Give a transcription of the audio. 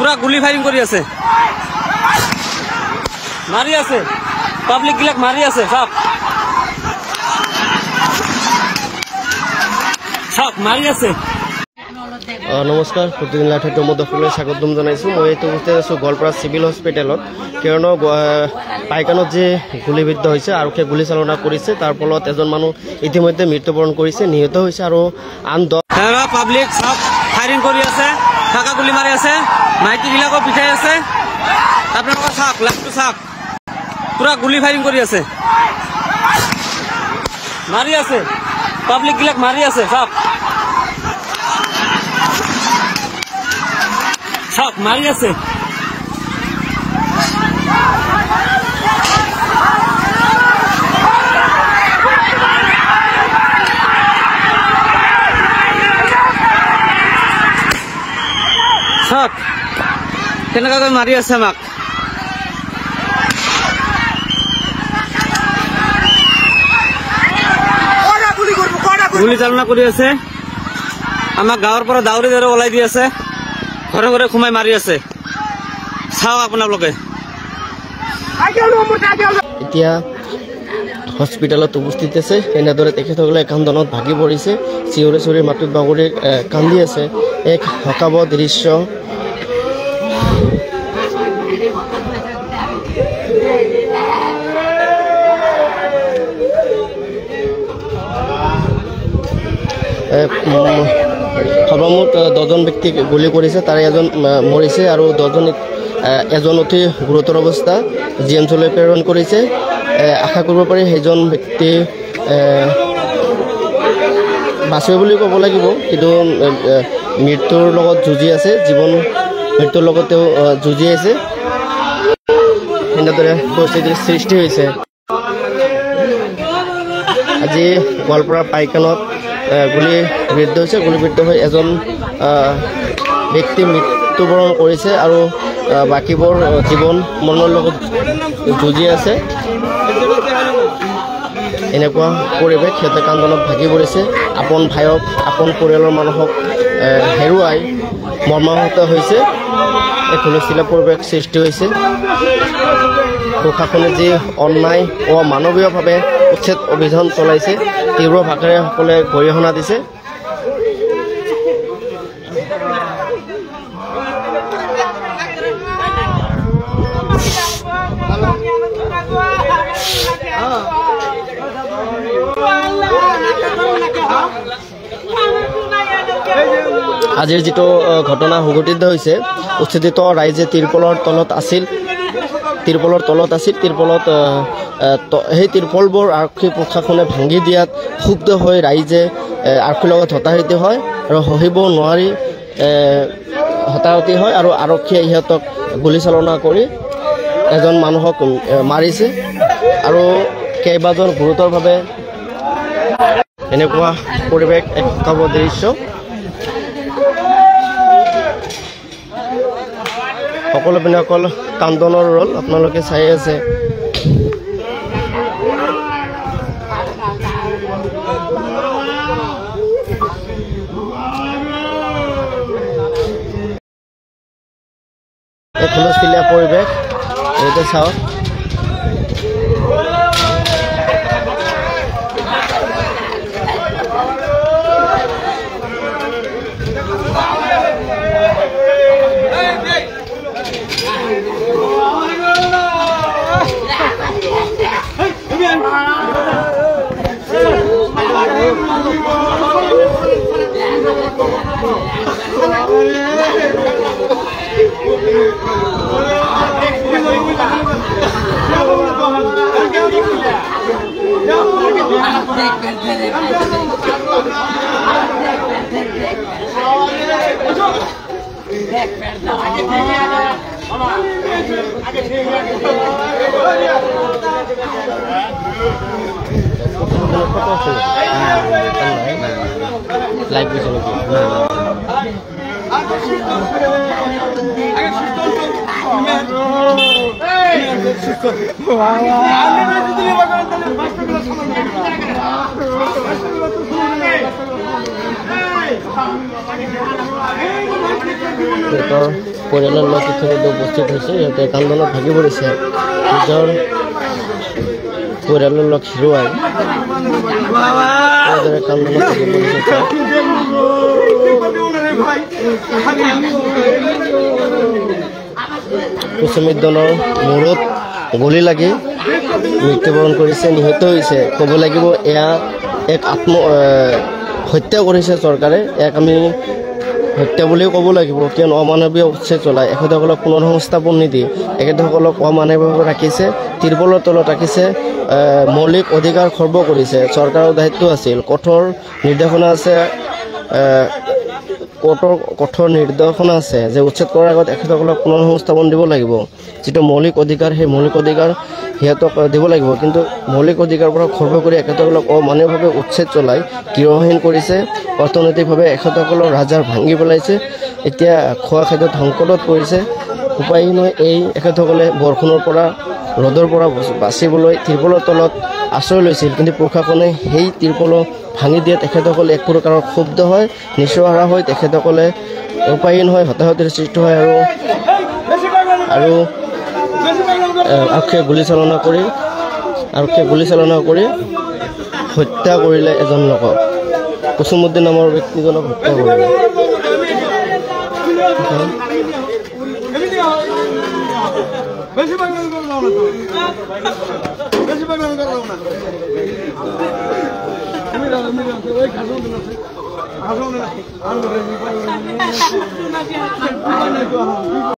পুৰা গুলি ফায়াৰিং কৰি আছে মাৰি আছে পাব্লিক গিলাক মাৰি আছে সব মাৰি আছে নমস্কাৰ প্ৰতিদিন লাইভত মই দৰ্শকলৈ স্বাগতম জনাইছোঁ মই এইটো উপস্থিত আছোঁ গোৱালপাৰা চিভিল হস্পিটেলত কিয়নো পাইকানত যে গুলিবিদ্ধ হৈছে আৰক্ষীয়ে গুলী চালনা কৰিছে তাৰ ফলত এজন মানুহ ইতিমধ্যে মৃত্যুবৰণ কৰিছে নিহত হৈছে আৰু আন পাব্লিক সব ফায়াৰিং কৰি আছে ফাঁকা গুলি মাৰি আছে মাইকীবিলাকো পিঠাই আছে আপোনালোকৰ চাওক লাইভটো চাওক পুৰা গুলি ফায়াৰিং কৰি আছে মাৰি আছে পাব্লিক গিলাক মাৰি আছে সব মাৰি আছে সব কেনেকৈ মাৰি আছে আমাক গুলি চালনা কৰি আছে আমাক গাঁৱৰ পৰা দাউৰি দাউৰি ওলাই দি আছে ঘৰে ঘৰে সোমাই মাৰি আছে চাওক আপোনালোকে এতিয়া হস্পিটেলত উপস্থিত আছে এনেদৰে তেখেতসকলে কান্দনত ভাগি পৰিছে চিঞৰি চিঞৰি মাটিত বাগৰি কান্দি আছে এক হকাব দৃশ্য সৰ্বমুঠ 10জন ব্যক্তিক গুলি কৰিছে তাৰে এজন মৰিছে আৰু এজন অতি গুৰুতৰ অৱস্থা জিএমচিলৈ প্ৰেৰণ কৰিছে আশা কৰিব পাৰি সেইজন ব্যক্তি বাচিব বুলি ক'ব লাগিব কিন্তু মৃত্যুৰ লগত যুঁজি আছে জীৱন মৃত্যুৰ লগত তেওঁ যুঁজি আছে এনেদৰে পৰিস্থিতিৰ সৃষ্টি হৈছে আজি গোৱালপাৰা পাইকানত গুলিবিদ্ধ হৈছে গুলিবিদ্ধ হৈ এজন ব্যক্তি মৃত্যুবৰণ কৰিছে আৰু বাকীবোৰ জীৱন মৰণৰ লগত যুঁজি আছে এনেকুৱা পৰিৱেশ সিহঁতে কান্দনত ভাগি পৰিছে আপোন ভাইক আপোন পৰিয়ালৰ মানুহক হেৰুৱাই মৰ্মাহত হৈছে এক হুলস্থুলীয়া পৰিৱেশ সৃষ্টি হৈছে প্ৰশাসনে যি অন্যায় অমানৱীয়ভাৱে উচ্ছেদ অভিযান চলাইছে তীব্ৰ ভাষাৰে সকলে গৰিহণা দিছে আজিৰ যিটো ঘটনা সংঘটিত হৈছে উচ্ছেদিত ৰাইজে তিৰপলৰ তলত আছিল সেই তিৰপলবোৰ আৰক্ষী প্ৰশাসনে ভাঙি দিয়াত ক্ষুব্ধ হৈ ৰাইজে আৰক্ষীৰ লগত হতাহতি হয় আৰু সহিব নোৱাৰি হতাহতি হয় আৰু আৰক্ষীয়ে ইহঁতক গুলী চালনা কৰি এজন মানুহক মাৰিছে আৰু কেইবাজন গুৰুতৰভাৱে এনেকুৱা পৰিৱেশ এক হকাব দৃশ্য সকলো পিনে অকল কান্দনৰ ৰল আপোনালোকে চাই আছে এক হুলস্থুলীয়া পৰিৱেশ এইটো চাওক লাইভ গৈছে নেকি পৰিয়ালৰ লোক ইতিমধ্যে উপস্থিত হৈছে। সিহঁতে কান্দোনত ভাগি পৰিছে, নিজৰ পৰিয়ালৰ লোক হেৰুৱাই এনেদৰে কান্দোনত ভাগি পৰিছে। কুচুমিত দলৰ মূৰত গুলি লাগি মৃত্যুবৰণ কৰিছে, নিহত হৈছে। ক'ব লাগিব এয়া এক হত্যা কৰিছে চৰকাৰে, এক আমি হত্যা বুলিও ক'ব লাগিব, কিয়নো অমানৱীয় উচ্ছেদ চলাই এখেতসকলক পুনৰ সংস্থাপন নিদি এখেতসকলক অমানৱীয়ভাৱে ৰাখিছে, তিৰপলৰ তলত ৰাখিছে, মৌলিক অধিকাৰ খৰ্ব কৰিছে। চৰকাৰৰ দায়িত্ব আছিল, কঠোৰ নিৰ্দেশনা আছে, কঠোৰ নিৰ্দেশনা আছে যে উচ্ছেদ কৰাৰ আগত এখেতসকলক পুনৰ সংস্থাপন দিব লাগিব। যিটো মৌলিক অধিকাৰ, সেই মৌলিক অধিকাৰ সিহঁতক দিব লাগিব, কিন্তু মৌলিক অধিকাৰৰ পৰা খৰ্ব কৰি এখেতসকলক অমানৱীয়ভাৱে উচ্ছেদ চলাই গৃহহীন কৰিছে। অৰ্থনৈতিকভাৱে এখেতসকলৰ ৰাজাৰ ভাঙি পেলাইছে। এতিয়া খোৱা খাদ্যত সংকটত পৰিছে। উপায়হীন হৈ এই এখেতসকলে বৰষুণৰ পৰা ৰ'দৰ পৰা বাচিবলৈ তিৰপলৰ তলত আশ্ৰয় লৈছিল, কিন্তু প্ৰশাসনে সেই তিৰপল ভাঙি দিয়াত তেখেতসকলে এক প্ৰকাৰৰ ক্ষুব্ধ হয়, নিস্সহাৰা হৈ তেখেতসকলে উপায়হীন হয়, হতাহতিৰ সৃষ্টি হয় আৰু আৰক্ষীয়ে গুলীচালনা কৰি হত্যা কৰিলে এজন লোকক। কুচুমুদ্দিন নামৰ ব্যক্তিজনক হত্যা কৰিলে।